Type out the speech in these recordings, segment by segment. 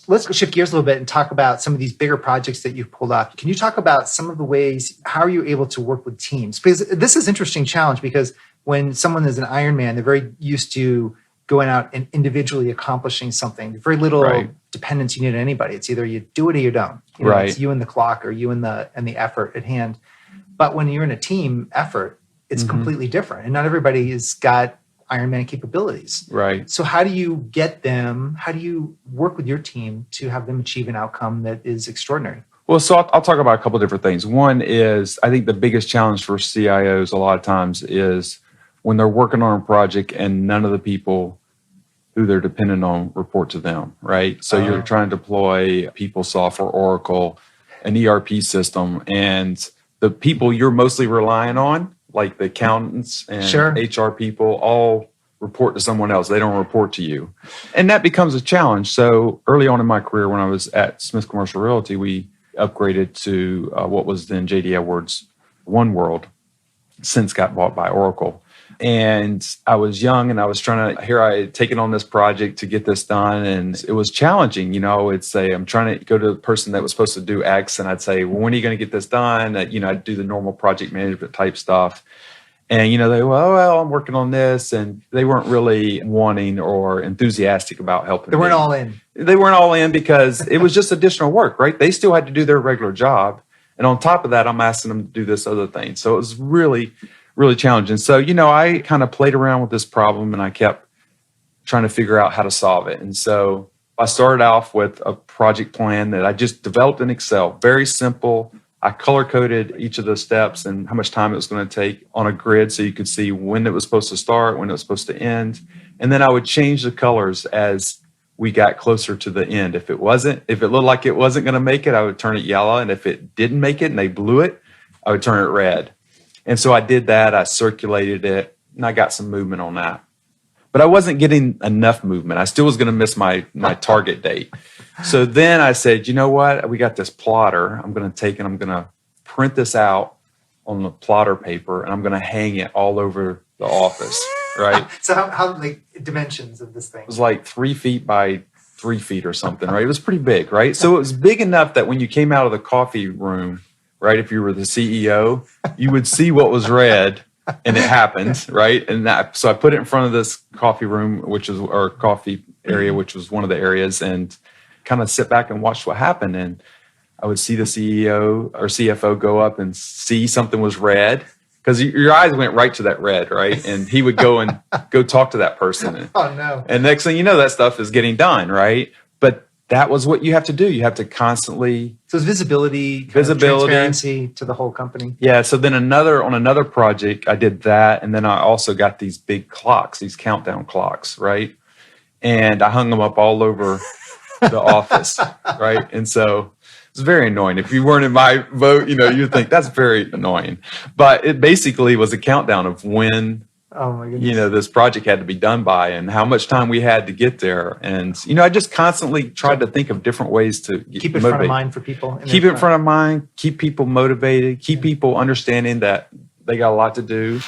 let's shift gears a little bit and talk about some of these bigger projects that you've pulled off. Can you talk about some of the ways, how are you able to work with teams? Because this is an interesting challenge, because when someone is an Iron Man, they're very used to going out and individually accomplishing something. There's very little dependence you need on anybody. It's either you do it or you don't. It's you and the clock, or you and the effort at hand. But when you're in a team effort, it's completely different. And not everybody has got Iron Man capabilities. Right. So how do you work with your team to have them achieve an outcome that is extraordinary? Well, so I'll talk about a couple of different things. One is, I think the biggest challenge for CIOs a lot of times is when they're working on a project and none of the people who they're dependent on report to them, right? So you're trying to deploy PeopleSoft or Oracle, an ERP system, and the people you're mostly relying on, like the accountants and HR people, all report to someone else. They don't report to you. And that becomes a challenge. So early on in my career, when I was at Smith Commercial Realty, we upgraded to what was then JD Edwards One World, since got bought by Oracle. And I was young and I was I had taken on this project to get this done. And it was challenging. I would say, I'm trying to go to the person that was supposed to do X. And I'd say, well, when are you going to get this done? I'd do the normal project management type stuff. And, they well, I'm working on this. And they weren't really wanting or enthusiastic about helping. They weren't all in. They weren't all in because it was just additional work, right? They still had to do their regular job. And on top of that, I'm asking them to do this other thing. So it was really challenging. So, I kind of played around with this problem and I kept trying to figure out how to solve it. And so I started off with a project plan that I just developed in Excel, very simple. I color coded each of the steps and how much time it was going to take on a grid so you could see when it was supposed to start, when it was supposed to end. And then I would change the colors as we got closer to the end. If it looked like it wasn't going to make it, I would turn it yellow. And if it didn't make it and they blew it, I would turn it red. And so I did that. I circulated it, and I got some movement on that. But I wasn't getting enough movement. I still was going to miss my target date. So then I said, you know what? We got this plotter. I'm going to take and I'm going to print this out on the plotter paper, and I'm going to hang it all over the office, right? So how dimensions of this thing? It was like 3 feet by 3 feet or something, right? It was pretty big, right? So it was big enough that when you came out of the coffee room, right, if you were the CEO, you would see what was red, and it happened, right? And so I put it in front of this coffee room, or coffee area, which was one of the areas, and kind of sit back and watch what happened. And I would see the CEO or CFO go up and see something was red, because your eyes went right to that red, right? And he would go talk to that person. Oh no! And next thing you know, that stuff is getting done, right? But that was what you have to do. You have to constantly. So it's visibility, transparency to the whole company. Yeah. So then on another project, I did that. And then I also got these big clocks, these countdown clocks, right? And I hung them up all over the office, right? And so it's very annoying. If you weren't in my vote, you'd think that's very annoying. But it basically was a countdown of when oh my goodness. This project had to be done by and how much time we had to get there. And, I just constantly tried to think of different ways to keep it front of mind for people. Keep it in front of mind, keep people motivated, keep people understanding that they got a lot to do.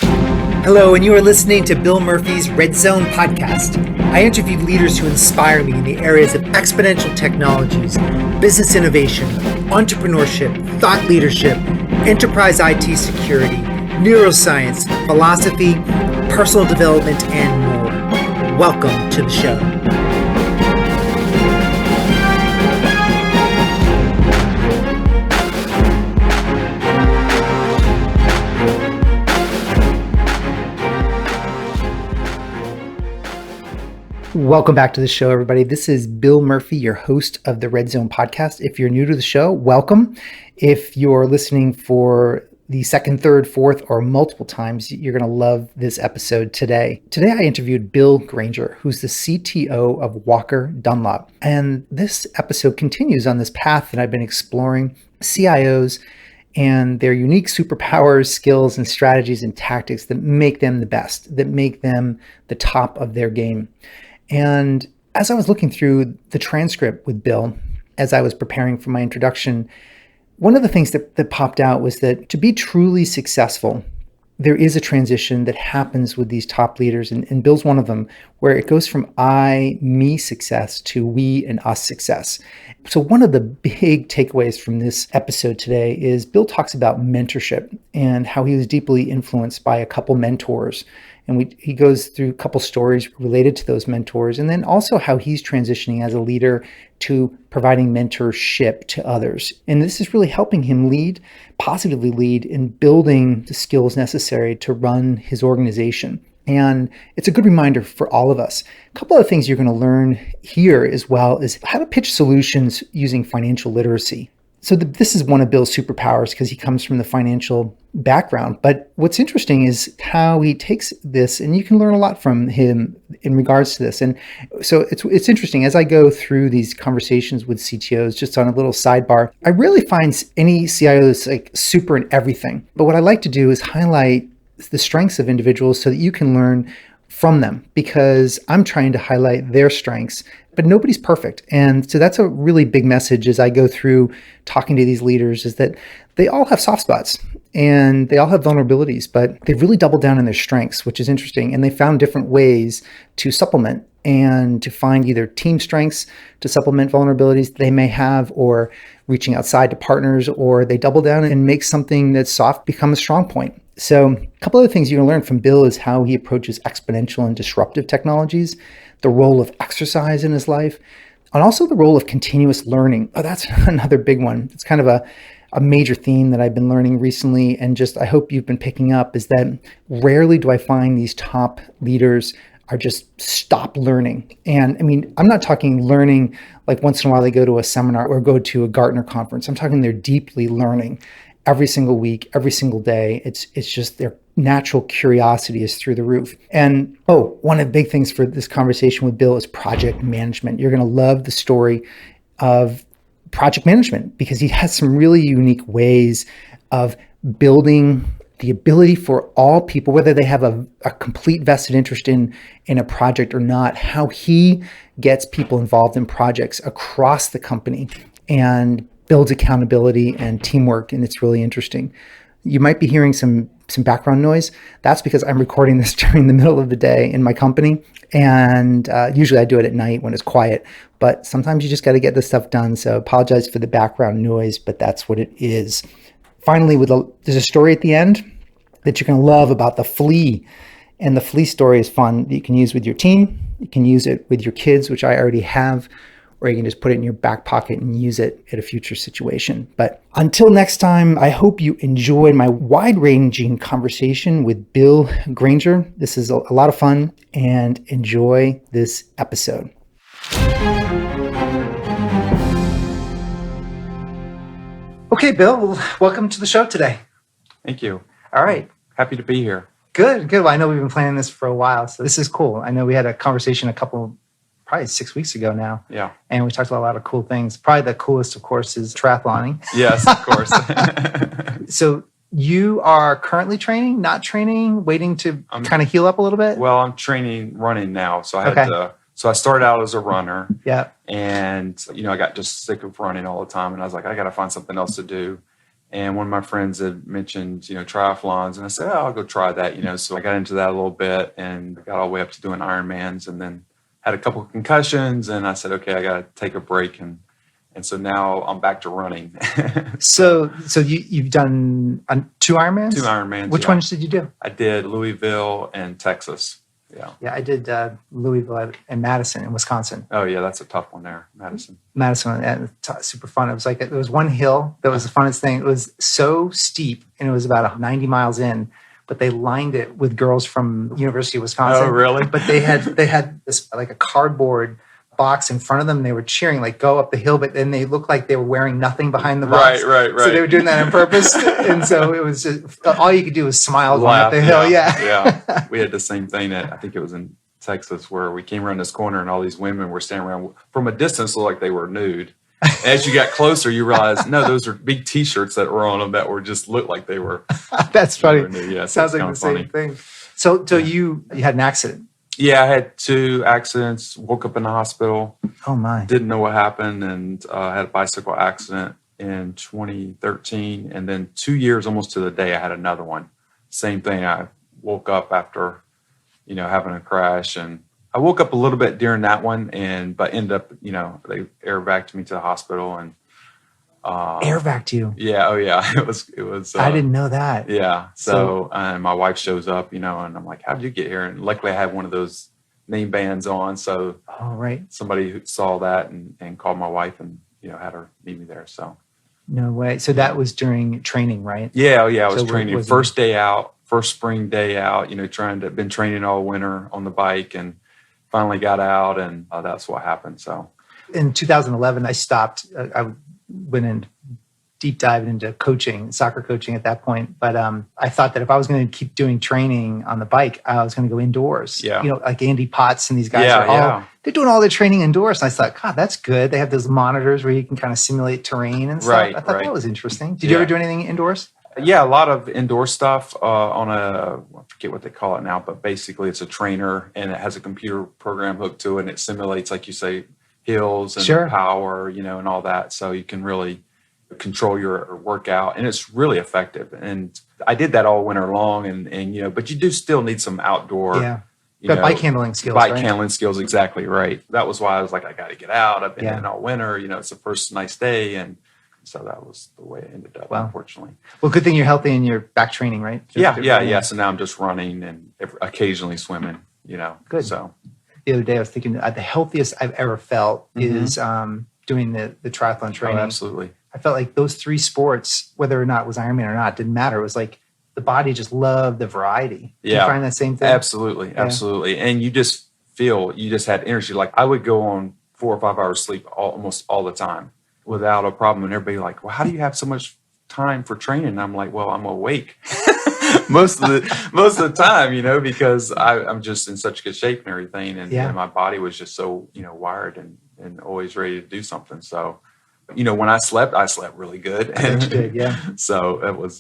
Hello, and you are listening to Bill Murphy's Red Zone podcast. I interviewed leaders who inspire me in the areas of exponential technologies, business innovation, entrepreneurship, thought leadership, enterprise IT security, neuroscience, philosophy, personal development, and more. Welcome to the show. Welcome back to the show, everybody. This is Bill Murphy, your host of the Red Zone podcast. If you're new to the show, welcome. If you're listening for the second, third, fourth, or multiple times, you're going to love this episode today. Today, I interviewed Bill Granger, who's the CTO of Walker Dunlop. And this episode continues on this path that I've been exploring CIOs and their unique superpowers, skills, and strategies and tactics that make them the best, that make them the top of their game. And as I was looking through the transcript with Bill, as I was preparing for my introduction, one of the things that popped out was that to be truly successful there is a transition that happens with these top leaders, and Bill's one of them, where it goes from I, me success to we and us success. So one of the big takeaways from this episode today is Bill talks about mentorship and how he was deeply influenced by a couple mentors. And he goes through a couple stories related to those mentors, and then also how he's transitioning as a leader to providing mentorship to others. And this is really helping him positively lead in building the skills necessary to run his organization. And it's a good reminder for all of us. A couple of things you're going to learn here as well is how to pitch solutions using financial literacy. So this is one of Bill's superpowers because he comes from the financial background. But what's interesting is how he takes this, and you can learn a lot from him in regards to this. And so it's interesting. As I go through these conversations with CTOs, just on a little sidebar, I rarely find any CIO that's like super in everything. But what I like to do is highlight the strengths of individuals so that you can learn from them, because I'm trying to highlight their strengths, but nobody's perfect. And so that's a really big message as I go through talking to these leaders, is that they all have soft spots and they all have vulnerabilities, but they've really doubled down on their strengths, which is interesting. And they found different ways to supplement and to find either team strengths to supplement vulnerabilities they may have, or reaching outside to partners, or they double down and make something that's soft become a strong point. So a couple of things you're going to learn from Bill is how he approaches exponential and disruptive technologies, the role of exercise in his life, and also the role of continuous learning. Oh, that's another big one. It's kind of a major theme that I've been learning recently, and just I hope you've been picking up, is that rarely do I find these top leaders are just stop learning. And I mean, I'm not talking learning like once in a while they go to a seminar or go to a Gartner conference. I'm talking they're deeply learning every single week, every single day. It's just their natural curiosity is through the roof. And one of the big things for this conversation with Bill is project management. You're going to love the story of project management because he has some really unique ways of building the ability for all people, whether they have a complete vested interest in a project or not, how he gets people involved in projects across the company and builds accountability and teamwork. And it's really interesting. You might be hearing some background noise. That's because I'm recording this during the middle of the day in my company. And usually I do it at night when it's quiet, but sometimes you just got to get this stuff done. So apologize for the background noise, but that's what it is. Finally, there's a story at the end that you're going to love about the flea. And the flea story is fun. You can use with your team. You can use it with your kids, which I already have, or you can just put it in your back pocket and use it at a future situation. But until next time, I hope you enjoyed my wide-ranging conversation with Bill Granger. This is a lot of fun, and enjoy this episode. Okay, Bill, welcome to the show today. Thank you. All right. Happy to be here. Good. Well, I know we've been planning this for a while, so this is cool. I know we had a conversation probably 6 weeks ago now. Yeah. And we talked about a lot of cool things. Probably the coolest, of course, is triathloning. Yes, of course. So you are currently training, not training, waiting to kind of heal up a little bit? Well, I'm running now. So I started out as a runner. Yeah. And, I got just sick of running all the time. And I was like, I got to find something else to do. And one of my friends had mentioned, triathlons. And I said, I'll go try that, So I got into that a little bit and got all the way up to doing Ironmans, and then had a couple of concussions. And I said, okay, I got to take a break. And so now I'm back to running. So you've done 2 Ironmans? 2 Ironmans. Which ones did you do? I did Louisville and Texas. Yeah. Yeah, I did Louisville and Madison in Wisconsin. Oh, yeah, that's a tough one there, Madison. And super fun. It was one hill that was the funnest thing. It was so steep, and it was about 90 miles in, but they lined it with girls from University of Wisconsin. Oh, really? But they had this like a cardboard box in front of them. They were cheering, like, go up the hill, but then they looked like they were wearing nothing behind the box. Right. So they were doing that on purpose. And so it was just, all you could do was smile going up the hill. Yeah. We had the same thing I think it was in Texas, where we came around this corner and all these women were standing around from a distance, looked like they were nude. As you got closer, you realize, no, those are big T-shirts that were on them that were just looked like they were. That's funny. Yeah, sounds like the same thing. So you had an accident. Yeah, I had 2 accidents, woke up in the hospital. Oh, my. Didn't know what happened, and had a bicycle accident in 2013. And then 2 years almost to the day, I had another one. same thing. I woke up after, having a crash, and I woke up a little bit during that one, but ended up, they air vac me to the hospital, and Air vac you. yeah, oh yeah, it was. I didn't know that. Yeah, so and my wife shows up, and I'm like, "How did you get here?" And luckily, I had one of those name bands on, so somebody who saw that and called my wife, and had her meet me there. So no way. So that was during training, right? Yeah, oh yeah, I was training first day out, first spring day out. Been training all winter on the bike, and finally got out, and that's what happened. So in 2011, I stopped. I went in deep dive into coaching, soccer coaching at that point. But I thought that if I was going to keep doing training on the bike, I was going to go indoors. Yeah. Like Andy Potts and these guys they're doing all their training indoors. And I thought, God, that's good. They have those monitors where you can kind of simulate terrain and stuff. Right, I thought that was interesting. Did you ever do anything indoors? Yeah, a lot of indoor stuff on I forget what they call it now, but basically it's a trainer, and it has a computer program hooked to it, and it simulates, like you say, hills and power, and all that. So you can really control your workout, and it's really effective. And I did that all winter long, and but you do still need some outdoor bike handling skills. Handling skills, exactly right. That was why I was like, I got to get out. I've been in all winter, it's the first nice day, and so that was the way it ended up, unfortunately. Well, good thing you're healthy and you're back training, right? Yeah. So now I'm just running and occasionally swimming, Good. So the other day I was thinking the healthiest I've ever felt is doing the triathlon training. Oh, absolutely. I felt like those three sports, whether or not it was Ironman or not, didn't matter. It was like the body just loved the variety. Do you find that same thing? Absolutely. And you just had energy. Like I would go on 4 or 5 hours sleep almost all the time without a problem. And everybody like, well, how do you have so much time for training? And I'm like, well, I'm awake most of the time, because I'm just in such good shape and everything. And my body was just so, wired and always ready to do something. So, when I slept really good. And you did, yeah. So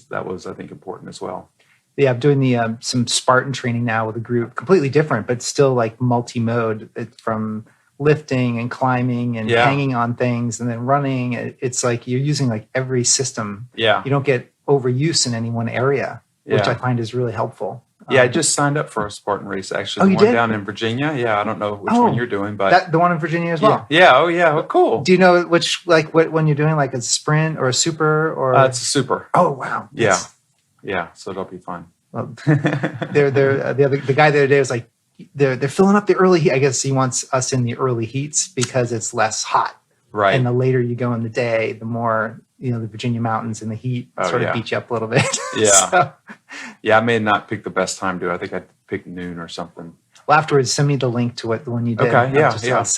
that was, I think, important as well. Yeah, I'm doing some Spartan training now with a group, completely different, but still like multi-mode. It's from lifting and climbing and hanging on things and then running. It's like you're using like every system. Yeah. You don't get overuse in any one area, which I find is really helpful. Yeah, I just signed up for a Spartan race, actually. Oh, you did? Down in Virginia. Yeah, I don't know which one you're doing, but the one in Virginia as well. Yeah. Oh, yeah. Well, cool. Do you know which, like, what when you're doing, like a sprint or a super or? It's a super. Oh, wow. Yeah. So it'll be fun. Well, the guy the other day was like, they're filling up the early heat. I guess he wants us in the early heats because it's less hot. Right. And the later you go in the day, the more, the Virginia mountains and the heat sort of beat you up a little bit. Yeah. Yeah, I may not pick the best time to. I think I'd pick noon or something. Well, afterwards, send me the link to the one you did. Okay,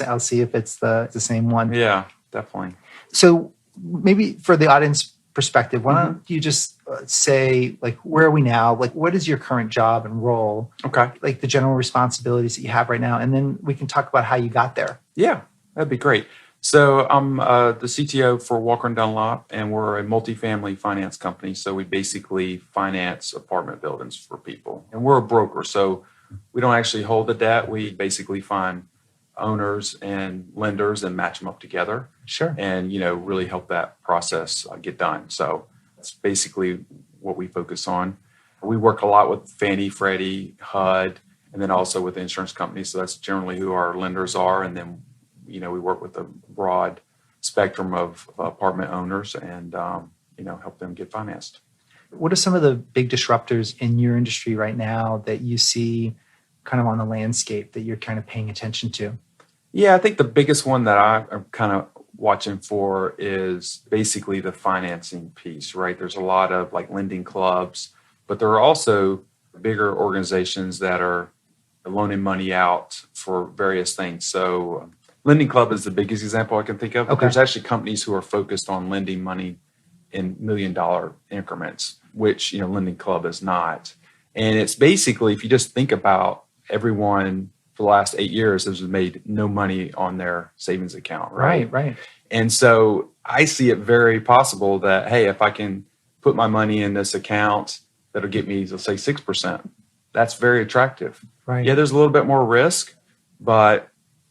I'll see if it's the same one. Yeah, definitely. So maybe for the audience perspective, why don't you just say, like, where are we now? Like, what is your current job and role? Okay. Like the general responsibilities that you have right now. And then we can talk about how you got there. Yeah, that'd be great. So I'm the CTO for Walker Dunlop, and we're a multifamily finance company. So we basically finance apartment buildings for people. And we're a broker, so we don't actually hold the debt. We basically find owners and lenders and match them up together. Sure. And, really help that process get done. So that's basically what we focus on. We work a lot with Fannie, Freddie, HUD, and then also with insurance companies. So that's generally who our lenders are. And then we work with a broad spectrum of apartment owners and, help them get financed. What are some of the big disruptors in your industry right now that you see kind of on the landscape that you're kind of paying attention to? Yeah, I think the biggest one that I'm kind of watching for is basically the financing piece, right? There's a lot of like lending clubs, but there are also bigger organizations that are loaning money out for various things. So Lending Club is the biggest example I can think of. But there's actually companies who are focused on lending money in $1 million increments, which, Lending Club is not. And it's basically, if you just think about everyone for the last 8 years has made no money on their savings account, right? Right. And so I see it very possible that, hey, if I can put my money in this account, that'll get me, let's say, 6%. That's very attractive. Right. Yeah, there's a little bit more risk, but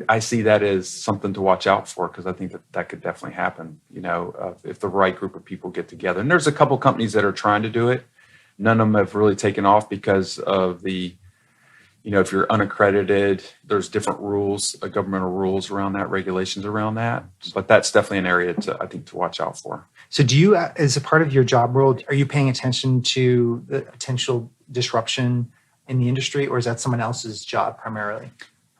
I see that as something to watch out for because I think that could definitely happen, if the right group of people get together. And there's a couple companies that are trying to do it, None of them have really taken off because of if you're unaccredited, there's different rules, governmental rules around that, regulations around that. But that's definitely an area I think to watch out for. So do you, as a part of your job role, are you paying attention to the potential disruption in the industry, or is that someone else's job primarily?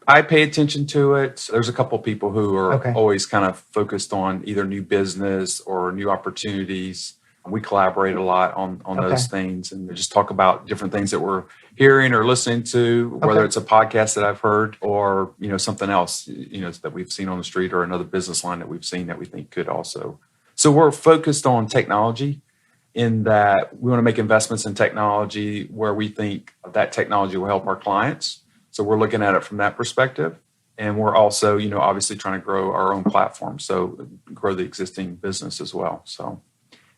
I pay attention to it. There's a couple of people who are Okay. always kind of focused on either new business or new opportunities. We collaborate a lot on those things and just talk about different things that we're hearing or listening to, whether it's a podcast that I've heard or, something else, that we've seen on the street or another business line that we've seen that we think could also. So we're focused on technology in that we want to make investments in technology where we think that technology will help our clients. So we're looking at it from that perspective. And we're also, obviously trying to grow our own platform. So grow the existing business as well. So.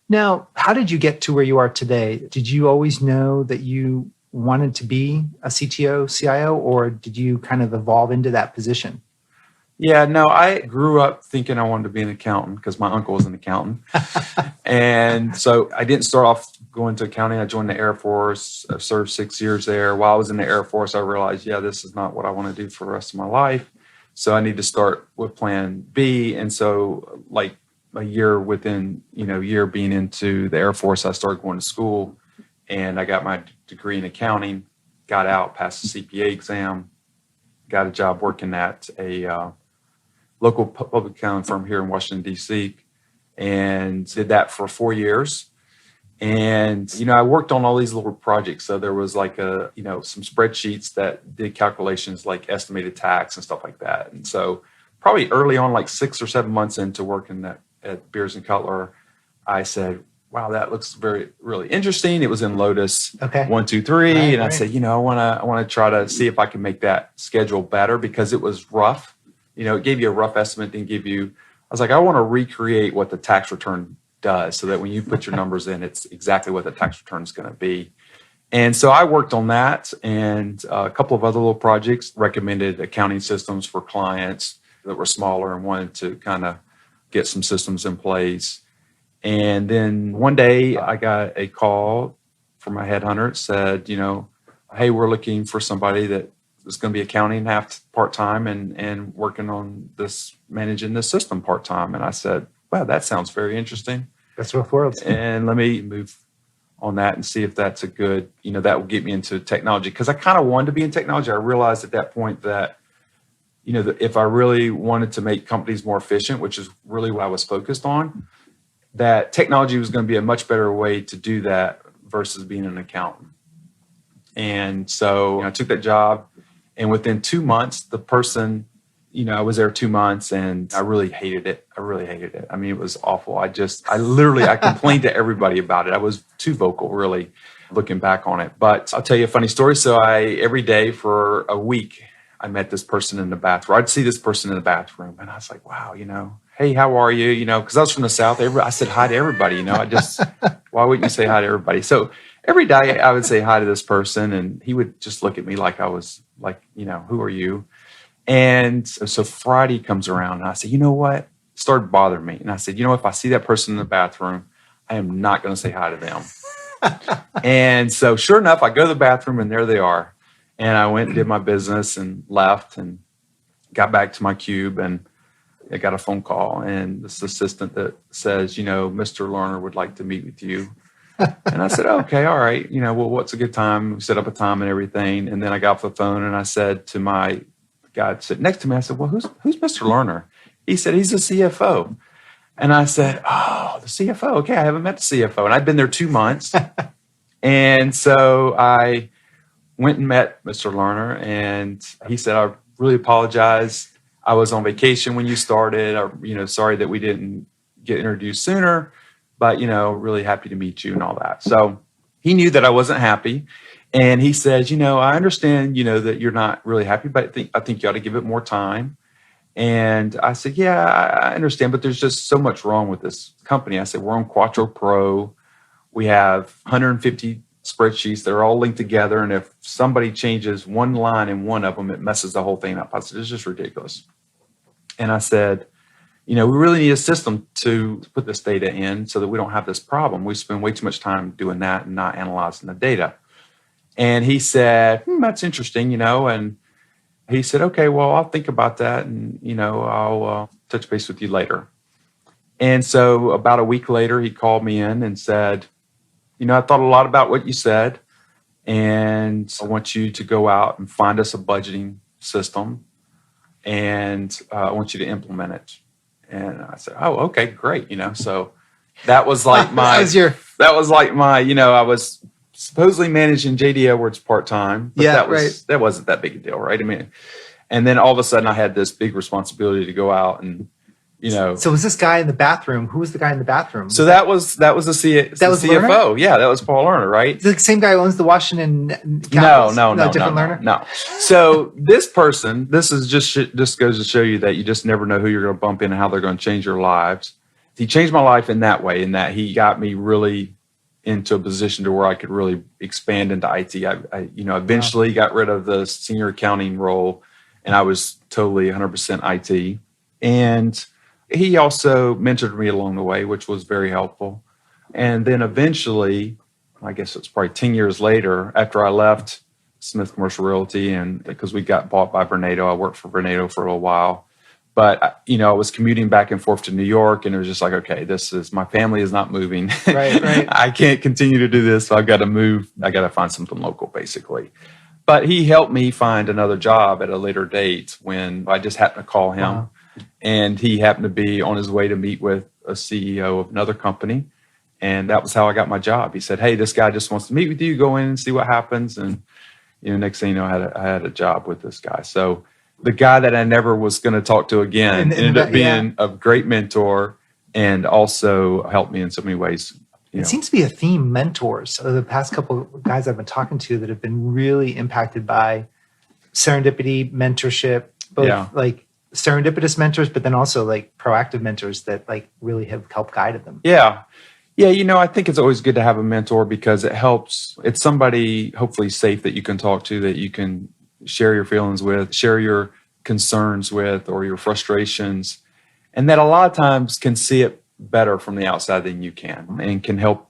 Now, how did you get to where you are today? Did you always know that you wanted to be a CTO, CIO, or did you kind of evolve into that position? Yeah, no, I grew up thinking I wanted to be an accountant because my uncle was an accountant. And so I didn't start off going to accounting. I joined the Air Force. I served 6 years there. While I was in the Air Force, I realized, this is not what I want to do for the rest of my life. So I need to start with plan B. And so like a year within, year being into the Air Force, I started going to school and I got my degree in accounting, got out, passed the CPA exam, got a job working at a local public accounting firm here in Washington, D.C., and did that for 4 years. And, I worked on all these little projects. So there was like some spreadsheets that did calculations like estimated tax and stuff like that. And so probably early on, like 6 or 7 months into working at Beers and Cutler, I said, wow, that looks really interesting. It was in Lotus 1, 2, 3. And I said, I want to try to see if I can make that schedule better because it was rough. It gave you a rough estimate, didn't give you, I was like, I want to recreate what the tax return does so that when you put your numbers in, it's exactly what the tax return is going to be. And so I worked on that and a couple of other little projects, recommended accounting systems for clients that were smaller and wanted to kind of get some systems in place. And then one day I got a call from a headhunter. It said, hey, we're looking for somebody that is going to be accounting half part-time and working on managing this system part-time. And I said, wow, that sounds very interesting. That's what worlds. And let me move on that and see if that's a good, that will get me into technology. Because I kind of wanted to be in technology. I realized at that point that, if I really wanted to make companies more efficient, which is really what I was focused on, that technology was going to be a much better way to do that versus being an accountant. And so I took that job. And within 2 months, the person, I was there 2 months and I really hated it. I mean, it was awful. I complained to everybody about it. I was too vocal, really, looking back on it. But I'll tell you a funny story. So every day for a week, I met this person in the bathroom. I'd see this person in the bathroom and I was like, wow, hey, how are you? Because I was from the South. I said hi to everybody, why wouldn't you say hi to everybody? So every day I would say hi to this person and he would just look at me like I was like, who are you? And so Friday comes around and I said, you know what? It started bothering me. And I said, if I see that person in the bathroom, I am not going to say hi to them. And so sure enough, I go to the bathroom and there they are. And I went and did my business and left and got back to my cube and I got a phone call and this assistant that says, Mr. Lerner would like to meet with you. And I said, okay, all right. Well, what's a good time? We set up a time and everything. And then I got off the phone and I said to my guy sitting next to me, I said, well, who's Mr. Lerner? He said, he's the CFO. And I said, oh, the CFO. Okay, I haven't met the CFO. And I'd been there 2 months. And so I went and met Mr. Lerner and he said, I really apologize. I was on vacation when you started, or, sorry that we didn't get introduced sooner, but, really happy to meet you and all that. So he knew that I wasn't happy. And he says, I understand, that you're not really happy, but I think you ought to give it more time. And I said, yeah, I understand, but there's just so much wrong with this company. I said, we're on Quattro Pro. We have 150 spreadsheets. They're all linked together. And if somebody changes one line in one of them, it messes the whole thing up. I said, it's just ridiculous. And I said, we really need a system to put this data in so that we don't have this problem. We spend way too much time doing that and not analyzing the data. And he said, that's interesting, and he said, okay, well, I'll think about that and, I'll touch base with you later. And so about a week later, he called me in and said, I thought a lot about what you said, and I want you to go out and find us a budgeting system, and I want you to implement it. And I said, oh, okay, great. So that was like I was supposedly managing JD Edwards part-time, but that wasn't that big a deal, right? I mean, and then all of a sudden I had this big responsibility to go out and, So was this guy in the bathroom? Who was the guy in the bathroom? So that was the CFO. Lerner? Yeah, that was Paul Lerner, right? The same guy who owns the Washington Capitals? No, different Lerner? No. So this person, this is just goes to show you that you just never know who you're going to bump in and how they're going to change your lives. He changed my life in that way, in that he got me really into a position to where I could really expand into IT. I eventually got rid of the senior accounting role, and I was totally 100% IT. And he also mentored me along the way, which was very helpful. And then eventually, I guess it's probably 10 years later, after I left Smith Commercial Realty, and because we got bought by Vornado, I worked for Vornado for a little while. But, I was commuting back and forth to New York, and it was just like, okay, my family is not moving. Right. I can't continue to do this. So I've got to move. I got to find something local, basically. But he helped me find another job at a later date when I just happened to call him. Wow. And he happened to be on his way to meet with a CEO of another company. And that was how I got my job. He said, hey, this guy just wants to meet with you. Go in and see what happens. And, next thing you know, I had a job with this guy. So the guy that I never was going to talk to again ended up being a great mentor and also helped me in so many ways. It seems to be a theme, mentors. So the past couple of guys I've been talking to that have been really impacted by serendipity, mentorship, both like serendipitous mentors, but then also like proactive mentors that like really have helped guided them. Yeah. I think it's always good to have a mentor because it helps. It's somebody hopefully safe that you can talk to, that you can share your feelings with, share your concerns with, or your frustrations, and that a lot of times can see it better from the outside than you can, and can help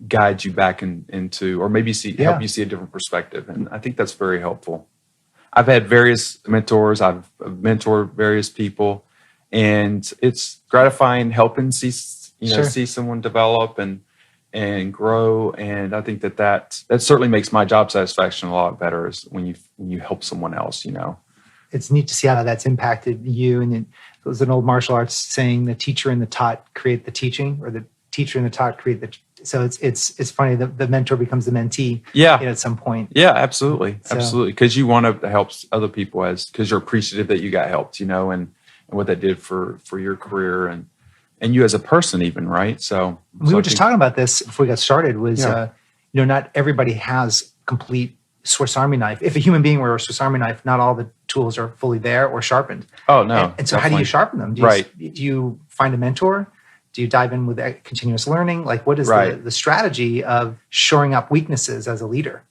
guide you back into, or maybe help you see a different perspective. And I think that's very helpful. I've had various mentors. I've mentored various people, and it's gratifying helping see someone develop and grow. And I think that certainly makes my job satisfaction a lot better is when you help someone else. It's neat to see how that's impacted you. And it was an old martial arts saying: the teacher and the taught create the teaching, or the teacher and the taught create the. So it's funny that the mentor becomes the mentee. At some point. Yeah, absolutely, absolutely. Because you want to help other people because you're appreciative that you got helped, and what that did for your career and you as a person, even, right? So we were just talking about this before we got started. Was not everybody has complete Swiss Army knife. If a human being were a Swiss Army knife, not all the tools are fully there or sharpened. Oh no! And so, how do you sharpen them? Do you find a mentor? Do you dive in with continuous learning? Like, what is the strategy of shoring up weaknesses as a leader?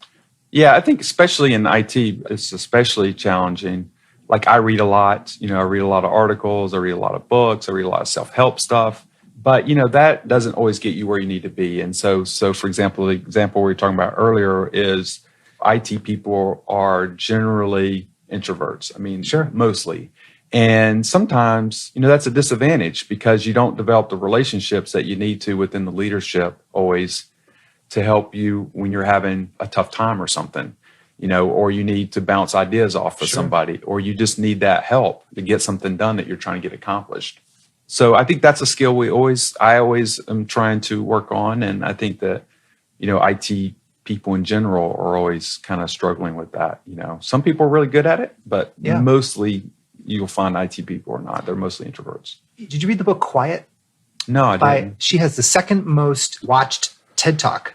Yeah, I think especially in IT, it's especially challenging. Like, I read a lot. I read a lot of articles. I read a lot of books. I read a lot of self-help stuff. But, that doesn't always get you where you need to be. And so for example, the example we were talking about earlier is IT people are generally introverts. I mean, mostly. And sometimes, that's a disadvantage because you don't develop the relationships that you need to within the leadership always to help you when you're having a tough time or something, or you need to bounce ideas off of somebody, or you just need that help to get something done that you're trying to get accomplished. So I think that's a skill I always am trying to work on. And I think that, IT people in general are always kind of struggling with that. Some people are really good at it, but mostly you'll find IT people are not. They're mostly introverts. Did you read the book Quiet? No, I didn't. She has the second most watched TED Talk.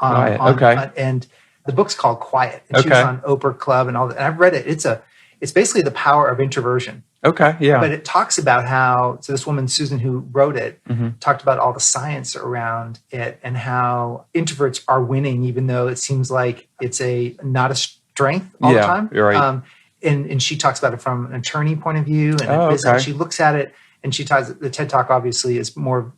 And the book's called Quiet. And she was on Oprah Club and all that. And I've read it. It's basically the power of introversion. Okay, yeah. But it talks about how, so this woman, Susan, who wrote it, talked about all the science around it and how introverts are winning, even though it seems like it's not a strength all the time. You're right. And she talks about it from an attorney point of view and she looks at it And she ties the TED Talk obviously is more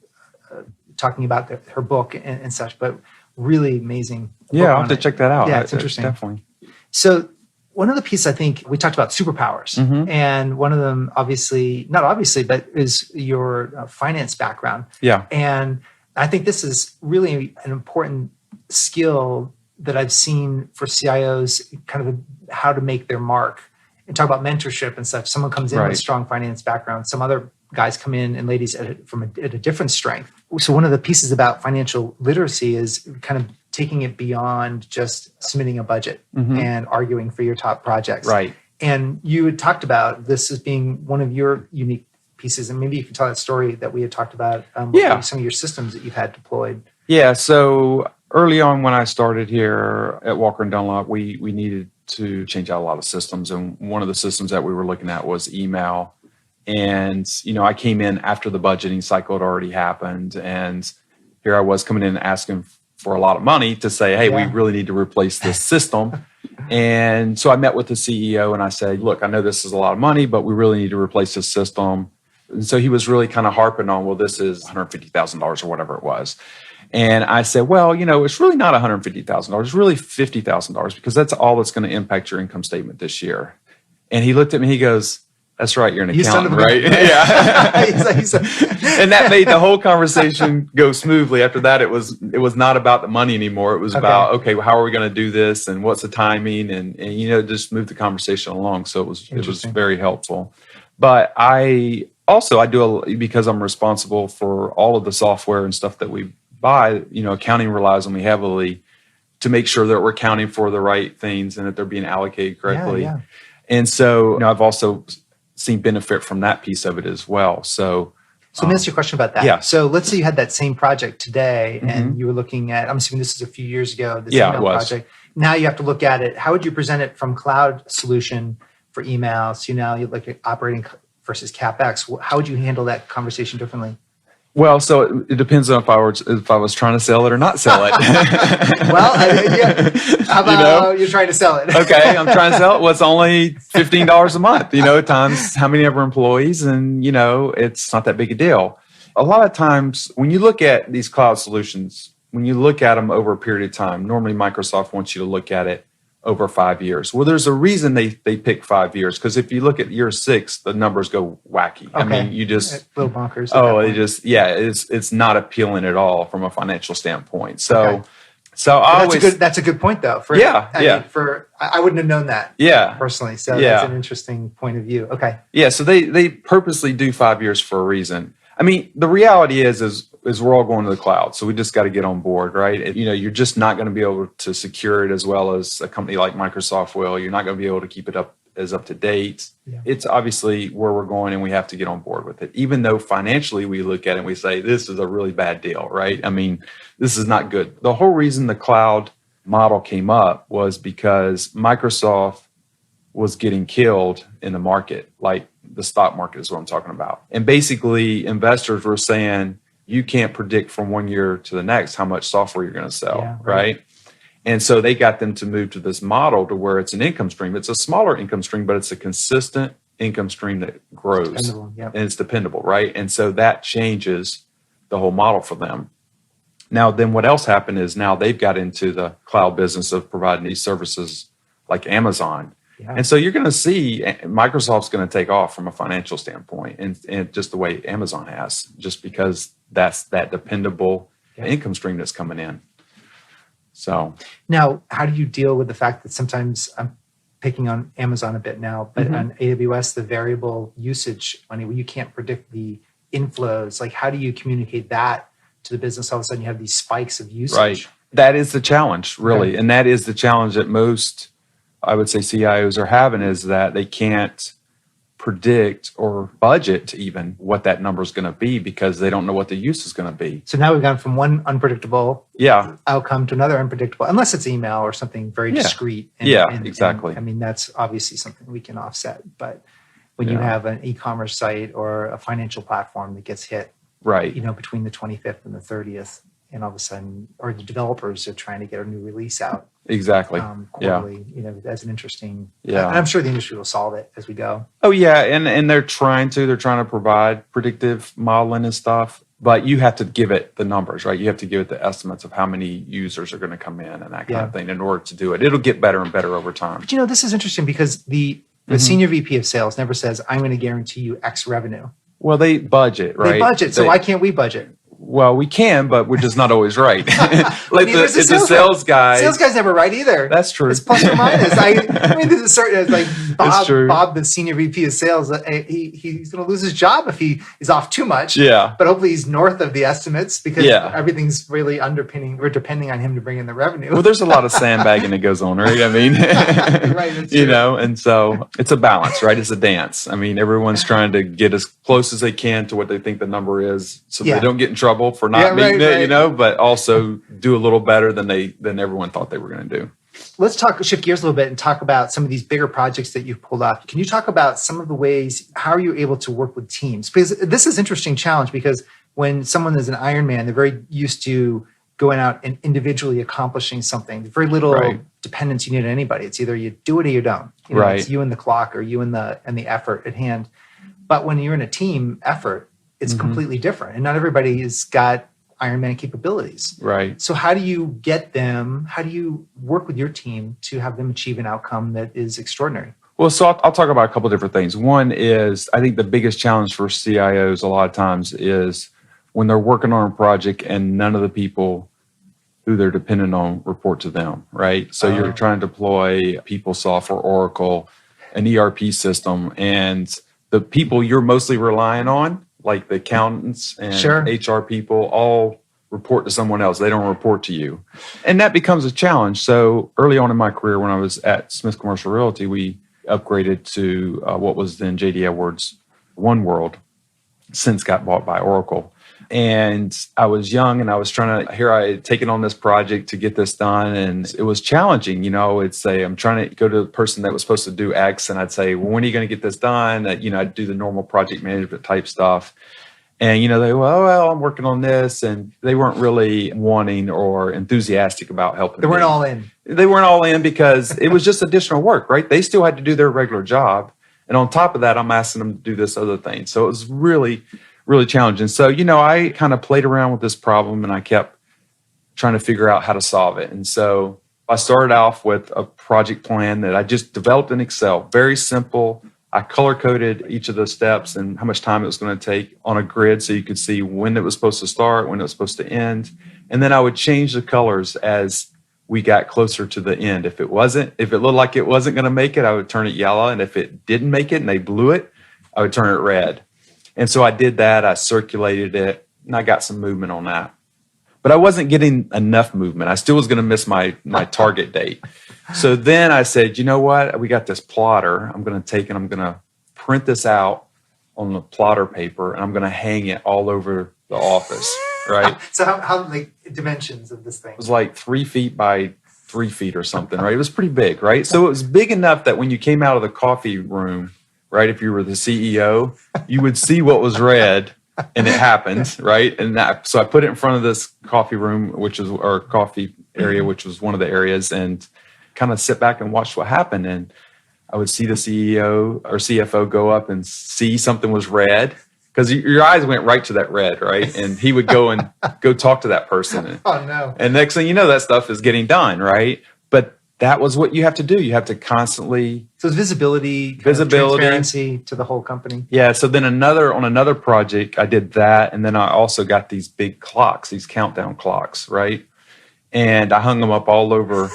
talking about her book and such, but really amazing. Yeah, I'll have to check that out. Yeah, it's interesting. Definitely. So one of the pieces I think we talked about superpowers, and one of them not obviously, but is your finance background. Yeah. And I think this is really an important skill that I've seen for CIOs, kind of how to make their mark and talk about mentorship and such. Someone comes in with a strong finance background. Some other guys come in and ladies at a different strength. So one of the pieces about financial literacy is kind of taking it beyond just submitting a budget and arguing for your top projects. Right. And you had talked about this as being one of your unique pieces. And maybe you can tell that story that we had talked about, some of your systems that you've had deployed. Yeah. So early on when I started here at Walker Dunlop, we needed to change out a lot of systems. And one of the systems that we were looking at was email. And, I came in after the budgeting cycle had already happened. And here I was coming in and asking for a lot of money to say, hey, we really need to replace this system. And so I met with the CEO and I said, look, I know this is a lot of money, but we really need to replace this system. And so he was really kind of harping on, well, this is $150,000 or whatever it was. And I said, well, it's really not $150,000. It's really $50,000 because that's all that's going to impact your income statement this year. And he looked at me, he goes, that's right, you're an accountant, right? Yeah. And that made the whole conversation go smoothly. After that, it was not about the money anymore. It was about, okay, well, how are we going to do this? And what's the timing? And just move the conversation along. So it was very helpful. But because I'm responsible for all of the software and stuff that we buy, accounting relies on me heavily to make sure that we're accounting for the right things and that they're being allocated correctly. Yeah. And so, I've also seen benefit from that piece of it as well. So let me ask you a question about that. Yeah. So let's say you had that same project today and you were looking at, I'm assuming this is a few years ago, this email project. Now you have to look at it. How would you present it from cloud solution for email? So now you look at operating versus Capex. How would you handle that conversation differently? Well, so it depends on if I was trying to sell it or not sell it. How about you're trying to sell it? Okay, I'm trying to sell it. Well, it's only $15 a month, times how many of our employees, and it's not that big a deal. A lot of times when you look at these cloud solutions, when you look at them over a period of time, normally Microsoft wants you to look at it over 5 years. Well, there's a reason they pick 5 years, because if you look at year 6, the numbers go wacky. Okay. I mean, you just little bonkers. It's not appealing at all from a financial standpoint. So, that's a good point though. I wouldn't have known that. Personally. So that's an interesting point of view. Okay. Yeah. So they purposely do 5 years for a reason. I mean, the reality is we're all going to the cloud. So we just got to get on board, right? You're just not going to be able to secure it as well as a company like Microsoft will. You're not going to be able to keep it up to date. Yeah. It's obviously where we're going and we have to get on board with it. Even though financially we look at it and we say, this is a really bad deal, right? I mean, this is not good. The whole reason the cloud model came up was because Microsoft was getting killed in the market, like the stock market is what I'm talking about. And basically investors were saying, you can't predict from 1 year to the next how much software you're going to sell, right? And so they got them to move to this model to where it's an income stream. It's a smaller income stream, but it's a consistent income stream that grows and it's dependable, right? And so that changes the whole model for them. Now, then what else happened is now they've got into the cloud business of providing these services like Amazon. Yeah. And so you're going to see Microsoft's going to take off from a financial standpoint and just the way Amazon has, just because that's that dependable income stream that's coming in. So now, how do you deal with the fact that sometimes I'm picking on Amazon a bit now, but on AWS, the variable usage money, where you can't predict the inflows, like how do you communicate that to the business? All of a sudden you have these spikes of usage. Right. That is the challenge, really. Okay. And that is the challenge that most, I would say, CIOs are having, is that they can't predict or budget even what that number is going to be because they don't know what the use is going to be. So now we've gone from one unpredictable outcome to another unpredictable, unless it's email or something very discrete. Exactly. And, I mean, that's obviously something we can offset. But when you have an e-commerce site or a financial platform that gets hit, right, between the 25th and the 30th, and all of a sudden, or the developers are trying to get a new release out Exactly. quarterly. That's an interesting. Yeah. And I'm sure the industry will solve it as we go. Oh yeah, and they're trying to provide predictive modeling and stuff, but you have to give it the numbers, right? You have to give it the estimates of how many users are going to come in and that kind of thing in order to do it. It'll get better and better over time. But this is interesting because the senior VP of sales never says, I'm going to guarantee you X revenue. Well, they budget, right? They budget. So why can't we budget? Well, we can, but we're just not always right. Like the sales guy. Sales guy's never right either. That's true. It's plus or minus. There's a certain, like Bob, the senior VP of sales, he's going to lose his job if he is off too much. Yeah. But hopefully he's north of the estimates because everything's really we're depending on him to bring in the revenue. Well, there's a lot of sandbagging that goes on, right? I mean, right, and so it's a balance, right? It's a dance. I mean, everyone's trying to get as close as they can to what they think the number is so they don't get in trouble for not meeting it, but also do a little better than everyone thought they were going to do. Let's shift gears a little bit and talk about some of these bigger projects that you've pulled off. Can you talk about some of the ways, how are you able to work with teams? Because this is an interesting challenge because when someone is an Iron Man, they're very used to going out and individually accomplishing something. There's very little dependence you need on anybody. It's either you do it or you don't. It's you and the clock or you and the effort at hand. But when you're in a team effort, it's completely different. And not everybody has got Iron Man capabilities. Right. So how do you work with your team to have them achieve an outcome that is extraordinary? Well, so I'll talk about a couple of different things. One is, I think the biggest challenge for CIOs a lot of times is when they're working on a project and none of the people who they're dependent on report to them, right? So you're trying to deploy PeopleSoft or Oracle, an ERP system, and the people you're mostly relying on, like the accountants and HR people, all report to someone else. They don't report to you. And that becomes a challenge. So early on in my career, when I was at Smith Commercial Realty, we upgraded to what was then JD Edwards One World, since got bought by Oracle. And I was young and I was I had taken on this project to get this done. And it was challenging. I would say, I'm trying to go to the person that was supposed to do X. And I'd say, well, when are you going to get this done? I'd do the normal project management type stuff. And, they well, I'm working on this. And they weren't really wanting or enthusiastic about helping. They weren't all in. They weren't all in because it was just additional work, right? They still had to do their regular job. And on top of that, I'm asking them to do this other thing. So it was really challenging. So, I kind of played around with this problem and I kept trying to figure out how to solve it. And so I started off with a project plan that I just developed in Excel, very simple. I color coded each of the steps and how much time it was going to take on a grid so you could see when it was supposed to start, when it was supposed to end. And then I would change the colors as we got closer to the end. If it looked like it wasn't going to make it, I would turn it yellow. And if it didn't make it and they blew it, I would turn it red. And so I did that. I circulated it and I got some movement on that. But I wasn't getting enough movement. I still was going to miss my target date. So then I said, you know what? We got this plotter. I'm going to take and I'm going to print this out on the plotter paper and I'm going to hang it all over the office, right? So how the dimensions of this thing? It was like 3 feet by 3 feet or something, right? It was pretty big, right? So it was big enough that when you came out of the coffee room, right, if you were the CEO, you would see what was red. And it happened, right? And so I put it in front of this coffee room, or coffee area, which was one of the areas, and kind of sit back and watch what happened. And I would see the CEO or CFO go up and see something was red because your eyes went right to that red, right? And he would go and go talk to that person. Oh, no. And next thing you know, that stuff is getting done, right? But that was what you have to do. You have to constantly. So it's visibility, transparency to the whole company. Yeah. So then on another project, I did that. And then I also got these big clocks, these countdown clocks, right? And I hung them up all over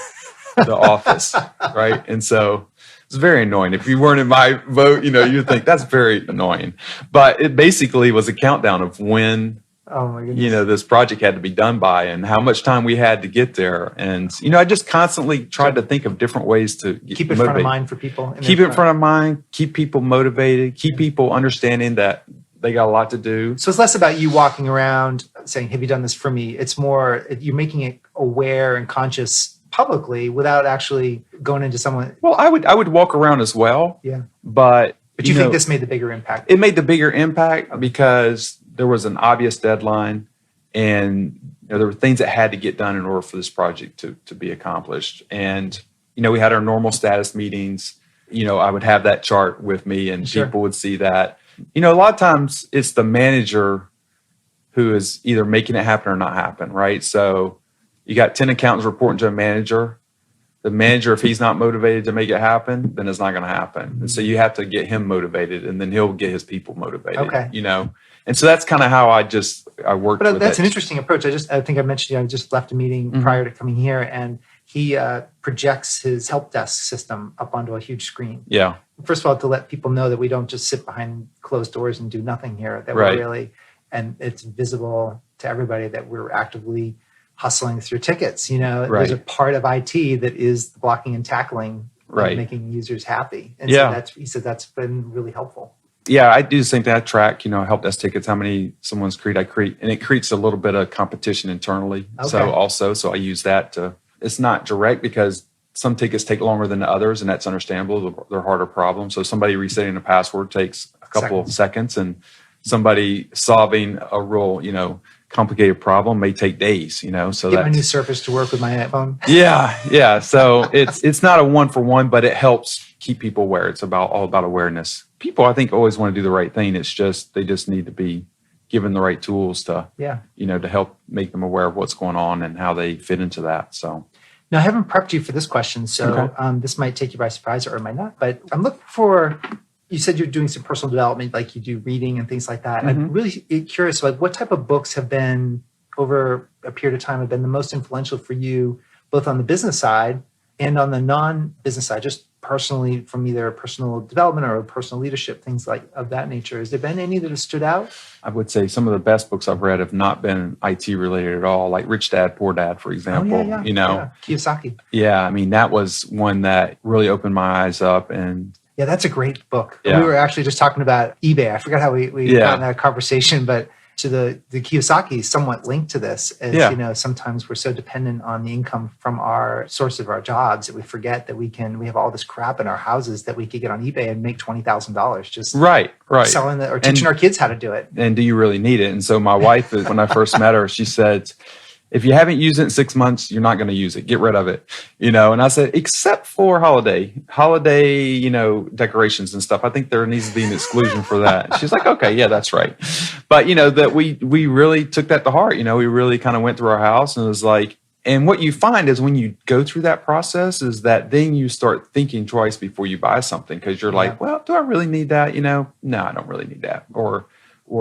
the office, right? And so it's very annoying. If you weren't in my vote, you'd think that's very annoying. But it basically was a countdown of when oh my goodness. This project had to be done by and how much time we had to get there. And, I just constantly tried to think of different ways to keep it front of mind for people. Keep it in front of mind, keep people motivated, keep people understanding that they got a lot to do. So it's less about you walking around saying, have you done this for me? It's more, you're making it aware and conscious publicly without actually going into someone. Well, I would walk around as well. Yeah. But you think this made the bigger impact? It made the bigger impact because there was an obvious deadline And there were things that had to get done in order for this project to be accomplished. And, we had our normal status meetings. I would have that chart with me and people would see that. A lot of times it's the manager who is either making it happen or not happen, right? So you got 10 accountants reporting to a manager. The manager, if he's not motivated to make it happen, then it's not going to happen. And so you have to get him motivated, and then he'll get his people motivated. Okay. And so that's kind of how I worked. But that's an interesting approach. I think I mentioned, I just left a meeting prior to coming here, and he projects his help desk system up onto a huge screen. Yeah. First of all, to let people know that we don't just sit behind closed doors and do nothing here, that we're really, and it's visible to everybody that we're actively hustling through tickets. There's a part of IT that is blocking and tackling, making users happy. And so he said that's been really helpful. Yeah, I do the same thing. I track, help desk tickets, how many someone's I create, and it creates a little bit of competition internally. Okay. So I use that it's not direct because some tickets take longer than the others, and that's understandable. They're harder problems. So somebody resetting a password takes a couple of seconds, and somebody solving a real, complicated problem may take days, so get my new Surface to work with my iPhone. Yeah. So it's not a one for one, but it helps keep people aware. It's all about awareness. People, I think, always want to do the right thing. It's just they just need to be given the right tools to to help make them aware of what's going on and how they fit into that. So now, I haven't prepped you for this question, so this might take you by surprise or it might not. But I'm looking for. You said you're doing some personal development, like you do reading and things like that. I'm really curious, what type of books have been, over a period of time, have been the most influential for you, both on the business side and on the non-business side, just personally, from either personal development or personal leadership, things like of that nature. Has there been any that have stood out? I would say some of the best books I've read have not been IT related at all, like Rich Dad, Poor Dad, for example. Kiyosaki. Yeah, that was one that really opened my eyes up. And yeah, that's a great book. Yeah. We were actually just talking about eBay. I forgot how we got in that conversation, but to the Kiyosaki is somewhat linked to this. As, sometimes we're so dependent on the income from our source of our jobs that we forget that we have all this crap in our houses that we could get on eBay and make $20,000 just selling it or teaching our kids how to do it. And do you really need it? And so my wife, when I first met her, she said, if you haven't used it in 6 months, you're not going to use it. Get rid of it. And I said, except for holiday, decorations and stuff. I think there needs to be an exclusion for that. She's like, okay, yeah, that's right. But, that we really took that to heart. We really kind of went through our house and it was like, and what you find is when you go through that process is that then you start thinking twice before you buy something because you're like, well, do I really need that? No, I don't really need that. Or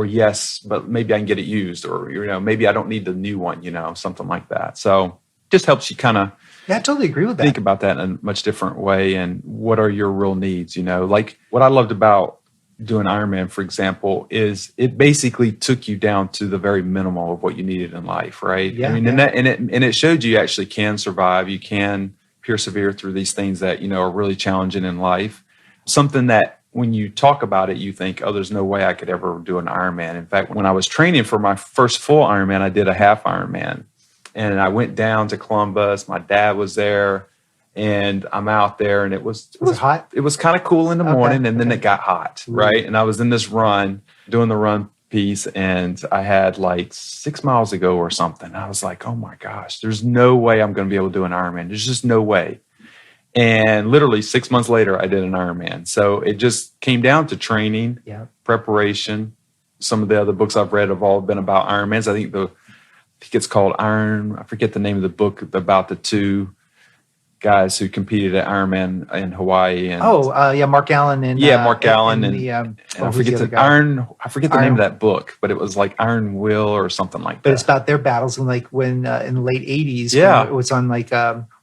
yes, but maybe I can get it used, or maybe I don't need the new one, something like that. So just helps you kind of I totally agree with that. Think about that in a much different way, and what are your real needs? Like what I loved about doing Ironman, for example, is it basically took you down to the very minimum of what you needed in life, right? Yeah, and it showed you actually can survive, you can persevere through these things that are really challenging in life. Something that when you talk about it, you think, oh, there's no way I could ever do an Ironman. In fact, when I was training for my first full Ironman, I did a half Ironman. And I went down to Columbus. My dad was there. And I'm out there. And it was hot? It was kind of cool in the morning. And then it got hot, right? And I was in this run, doing the run piece. And I had like 6 miles to go or something. I was like, oh my gosh, there's no way I'm going to be able to do an Ironman. There's just no way. And literally 6 months later, I did an Ironman. So it just came down to training, preparation. Some of the other books I've read have all been about Ironmans. I think it's called Iron. I forget the name of the book about the two guys who competed at Ironman in Hawaii. And Mark Allen and Mark Allen and I forget the name of that book, but it was like Iron Will or something like that. But it's about their battles in when in the late 80s. When it was on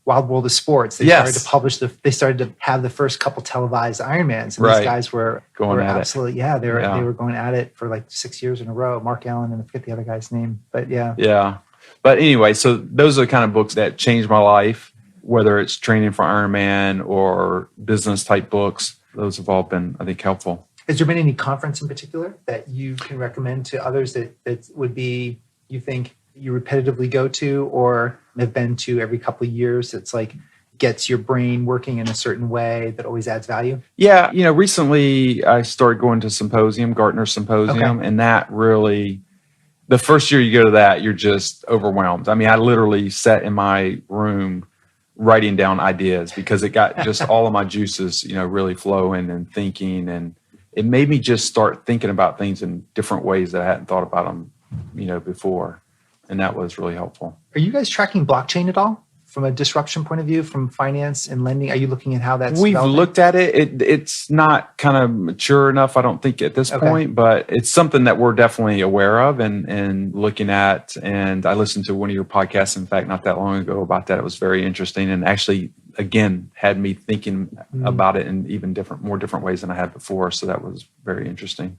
Wild World of Sports. They started to have the first couple televised Ironmans, and these guys were going absolutely it. They were going at it for like 6 years in a row. Mark Allen and I forget the other guy's name, but But anyway, so those are the kind of books that changed my life, whether it's training for Ironman or business type books. Those have all been, I think, helpful. Has there been any conference in particular that you can recommend to others that would be, you think, you repetitively go to or have been to every couple of years that's like gets your brain working in a certain way that always adds value? Yeah. Recently I started going to Gartner Symposium, and that really the first year you go to that, you're just overwhelmed. I mean, I literally sat in my room writing down ideas because it got just all of my juices, really flowing and thinking. And it made me just start thinking about things in different ways that I hadn't thought about them, before. And that was really helpful. Are you guys tracking blockchain at all from a disruption point of view, from finance and lending? Are you looking at how that's We've developing? looked at it. It's not kind of mature enough, I don't think, at this point, but it's something that we're definitely aware of and looking at. And I listened to one of your podcasts, in fact, not that long ago about that. It was very interesting and actually, again, had me thinking about it in even more different ways than I had before. So that was very interesting.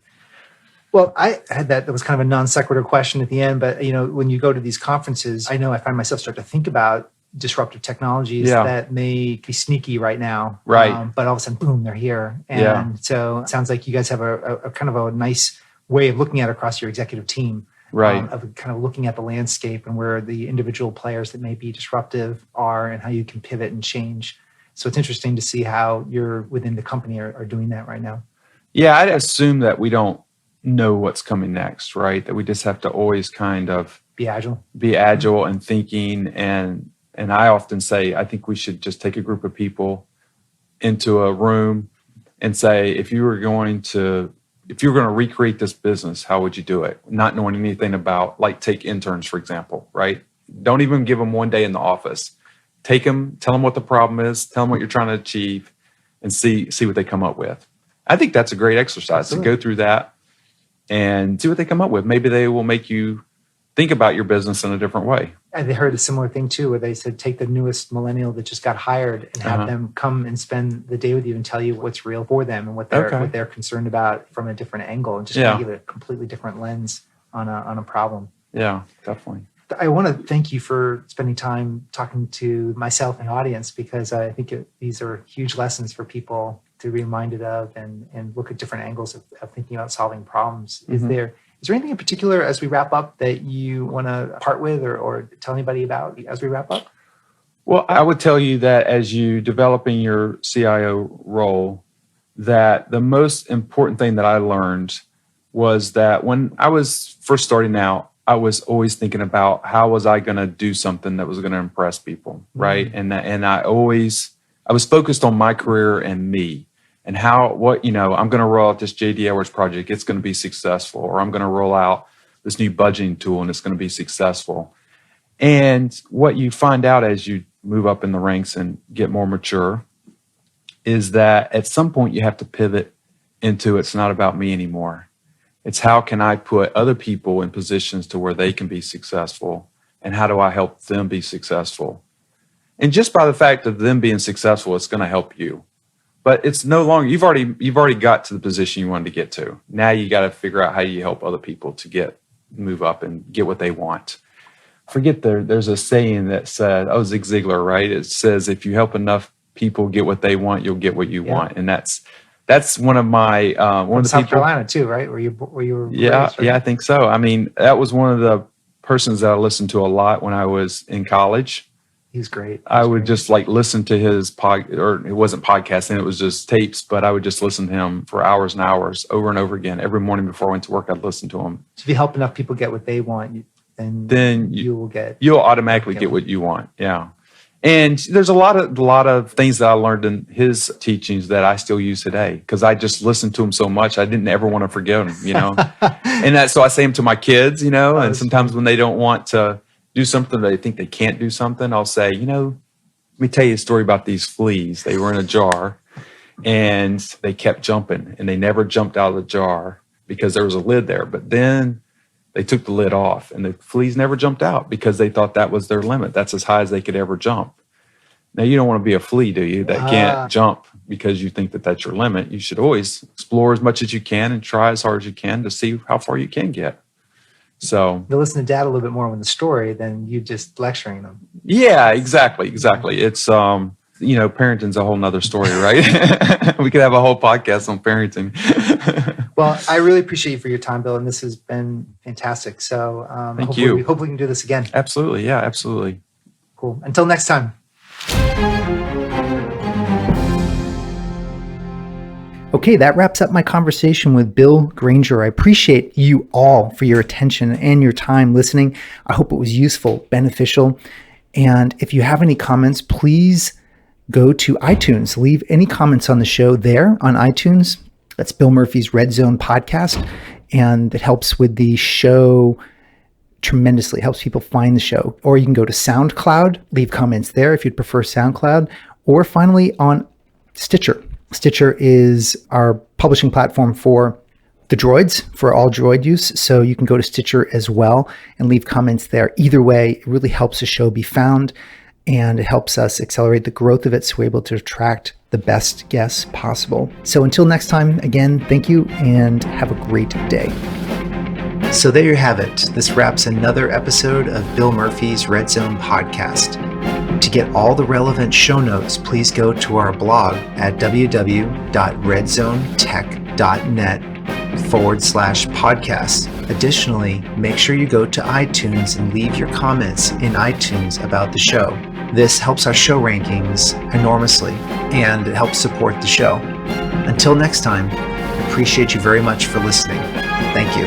Well, I had that was kind of a non sequitur question at the end, but when you go to these conferences, I know I find myself start to think about disruptive technologies that may be sneaky right now, right? But all of a sudden, boom, they're here. And so it sounds like you guys have a kind of a nice way of looking at it across your executive team, right? Of kind of looking at the landscape and where the individual players that may be disruptive are and how you can pivot and change. So it's interesting to see how you're within the company are doing that right now. Yeah, I'd assume that we don't know what's coming next, right? That we just have to always kind of be agile and thinking. And I often say, I think we should just take a group of people into a room and say, if you were going to recreate this business, how would you do it? Not knowing anything about, like, take interns, for example, right? Don't even give them one day in the office. Take them, tell them what the problem is, tell them what you're trying to achieve, and see what they come up with. I think that's a great exercise to go through that and see what they come up with. Maybe they will make you think about your business in a different way. And they heard a similar thing too, where they said, take the newest millennial that just got hired and have them come and spend the day with you and tell you what's real for them and what they're concerned about from a different angle, and just give it a completely different lens on a problem. Yeah, definitely. I want to thank you for spending time talking to myself and the audience, because I think these are huge lessons for people to be reminded of and look at different angles of thinking about solving problems. Is there anything in particular as we wrap up that you want to part with or tell anybody about as we wrap up? Well, I would tell you that as you developing your CIO role, that the most important thing that I learned was that when I was first starting out, I was always thinking about how was I going to do something that was going to impress people, right? And I was focused on my career and me. And I'm going to roll out this JD Edwards project. It's going to be successful. Or I'm going to roll out this new budgeting tool and it's going to be successful. And what you find out as you move up in the ranks and get more mature is that at some point you have to pivot into it's not about me anymore. It's how can I put other people in positions to where they can be successful, and how do I help them be successful? And just by the fact of them being successful, it's going to help you. But it's no longer, you've already got to the position you wanted to get to. Now you got to figure out how you help other people to move up and get what they want. There's a saying that said, Zig Ziglar, right? It says, if you help enough people get what they want, you'll get what you want. And that's one of my, one of the South people, Carolina too, right? Where you were raised, right? Yeah, I think so. I mean, that was one of the persons that I listened to a lot when I was in college. He's great. I would just listen to his or it wasn't podcasting, it was just tapes, but I would just listen to him for hours and hours over and over again. Every morning before I went to work, I'd listen to him. So if you help enough people get what they want, then you'll automatically get what you want. Yeah. And there's a lot of things that I learned in his teachings that I still use today, because I just listened to him so much. I didn't ever want to forget him, and so I say them to my kids, and sometimes when they don't want to do something, they think they can't do something, I'll say, let me tell you a story about these fleas. They were in a jar and they kept jumping, and they never jumped out of the jar because there was a lid there. But then they took the lid off and the fleas never jumped out because they thought that was their limit. That's as high as they could ever jump. Now, you don't want to be a flea, do you? That can't jump because you think that that's your limit. You should always explore as much as you can and try as hard as you can to see how far you can get. So you'll listen to Dad a little bit more in the story than you just lecturing them. Yeah, exactly. It's, parenting's a whole nother story, right? We could have a whole podcast on parenting. Well, I really appreciate you for your time, Bill, and this has been fantastic. So Thank you. We hope we can do this again. Absolutely. Yeah, absolutely. Cool. Until next time. Okay, that wraps up my conversation with Bill Granger. I appreciate you all for your attention and your time listening. I hope it was useful, beneficial. And if you have any comments, please go to iTunes. Leave any comments on the show there on iTunes. That's Bill Murphy's Red Zone podcast. And it helps with the show tremendously. It helps people find the show. Or you can go to SoundCloud, leave comments there if you'd prefer SoundCloud. Or finally on Stitcher. Stitcher is our publishing platform for the droids, for all droid use. So you can go to Stitcher as well and leave comments there. Either way, it really helps the show be found, and it helps us accelerate the growth of it so we're able to attract the best guests possible. So until next time, again, thank you and have a great day. So there you have it. This wraps another episode of Bill Murphy's Red Zone podcast. To get all the relevant show notes, please go to our blog at www.redzonetech.net/podcast. Additionally, make sure you go to iTunes and leave your comments in iTunes about the show. This helps our show rankings enormously, and it helps support the show. Until next time, I appreciate you very much for listening. Thank you.